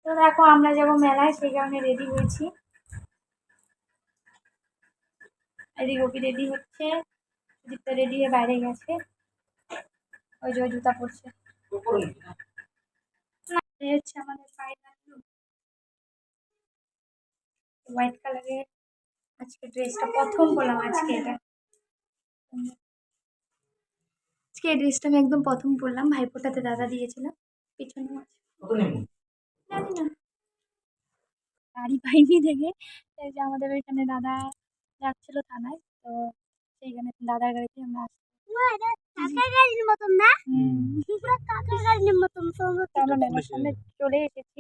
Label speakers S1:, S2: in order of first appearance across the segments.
S1: তো দেখো আমরা যাবো মেলায়, সেই কারণে রেডি হয়েছি। এদিকে গোপী রেডি হচ্ছে, সুদীপ্তা রেডি হয়ে বাইরে গেছে। ওই যে জুতা পরছে না, হচ্ছে আমাদের পায়ে হোয়াইট কালারের আজকে ড্রেসটা প্রথম পরলাম। আজকে এই ড্রেসটা আমি একদম প্রথম পরলাম, ভাইফোঁটাতে দাদা দিয়েছিল। পিছনে জানি না, গাড়ি পাইনি দেখে। এই যে আমাদের ওইখানে দাদা যাচ্ছিল থানায়, তো সেইখানে দাদার গাড়িতে আমরা চলে এসেছি।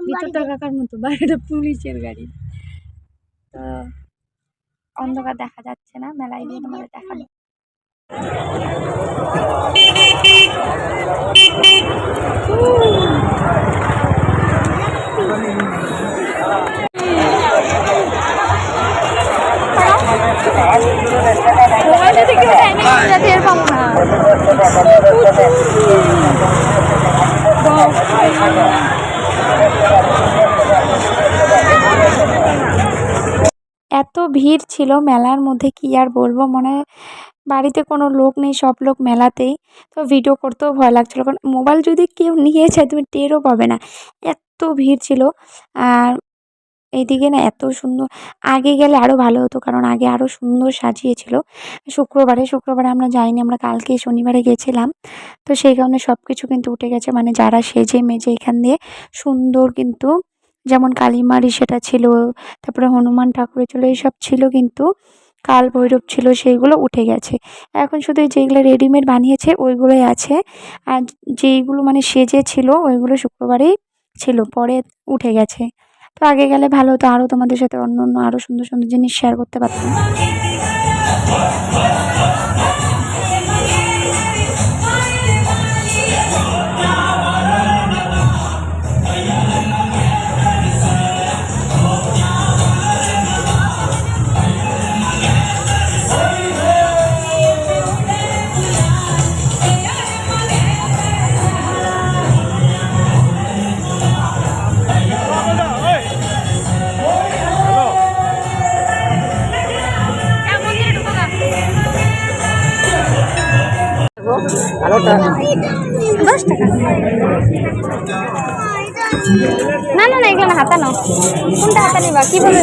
S1: ভিতরটা কাকার মতো, বাইরেটা পুলিশের গাড়ি। তো অন্ধকার দেখা যাচ্ছে না, মেলায় গিয়ে তোমাদের দেখানো। এত ভিড় ছিল মেলার মধ্যে, কি আর বলবো, মনে হয় বাড়িতে কোনো লোক নেই, সব লোক মেলাতেই। তো ভিডিও করতেও ভয় লাগছিলো, কারণ মোবাইল যদি কেউ নিয়ে যায় তুমি টেরও পাবে না, এত ভিড় ছিল। আর এইদিকে না এত সুন্দর, আগে গেলে আরও ভালো হতো, কারণ আগে আরও সুন্দর সাজিয়েছিল। শুক্রবারে আমরা যাইনি, আমরা কালকে শনিবারে গেছিলাম। তো সেই কারণে সব কিছু কিন্তু উঠে গেছে, মানে যারা সেজে মেজে এখান দিয়ে সুন্দর, কিন্তু যেমন কালীমারি সেটা ছিল, তারপরে হনুমান ঠাকুরের ছিল, এইসব ছিল, কিন্তু কাল ভৈরব ছিল, সেইগুলো উঠে গেছে। এখন শুধু যেগুলো রেডিমেড বানিয়েছে ওইগুলোই আছে, আর যেইগুলো মানে সেজে ছিল ওইগুলো শুক্রবারেই ছিল, পরে উঠে গেছে। তো আগে গেলে ভালো হতো, আরও তোমাদের সাথে অন্য অন্য আরও সুন্দর সুন্দর জিনিস শেয়ার করতে পারতাম। না না না, এগুলো না, হাতা নাও। কোনটা হাতা নিবা, কি বলে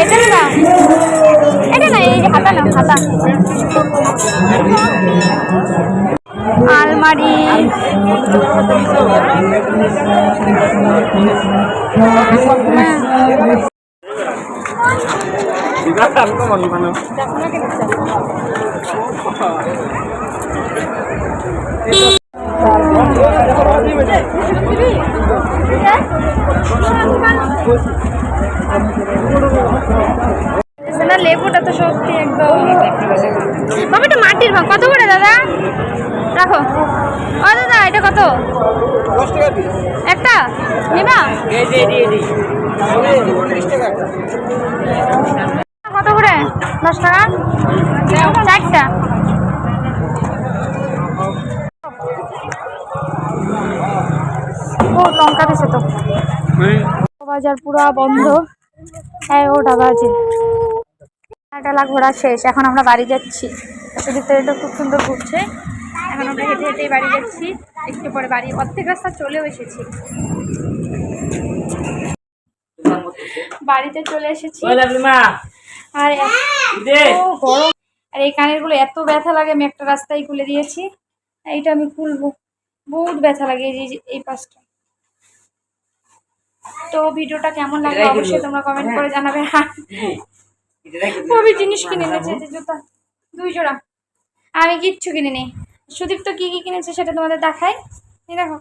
S1: এটা নিবা? এটা না, এই যে হাতা নাও, হাতা। আলমারি, লেবুটা তো সত্যি একদম। বাবা এটা মাটির ভাগ, কত করে দাদা? রাখো। ও দাদা এটা কত? একটা নিবা? কত করে? 10 টাকা চারটা। ও লঙ্কা দিছে তো। বাজার পুরো বন্ধ, 11টা বাজে। টালা ঘোরা শেষ, এখন আমরা বাড়ি যাচ্ছি। সুদীপ তো এটা খুব সুন্দর ঘুরছে। এখন আমরা হেঁটে হেঁটেই বাড়ি যাচ্ছি, একটু পরে বাড়ি অর্ধেক রাস্তা চলেও এসেছি, বাড়িতে চলে এসেছি। আর গরম, আর এই কানের গুলো এত ব্যথা লাগে, আমি একটা রাস্তায় খুলে দিয়েছি, এইটা আমি খুলবো, বহুত ব্যথা লাগে এই পাশটা। তো ভিডিওটা কেমন লাগলো অবশ্যই তোমরা কমেন্ট করে জানাবে। খুবই জিনিস কিনে এনেছে, যে জুতা 2 জোড়া, আমি কিচ্ছু কিনে নেই। সুদীপ তো কি কি কিনেছে সেটা তোমাদের দেখাই, দেখো।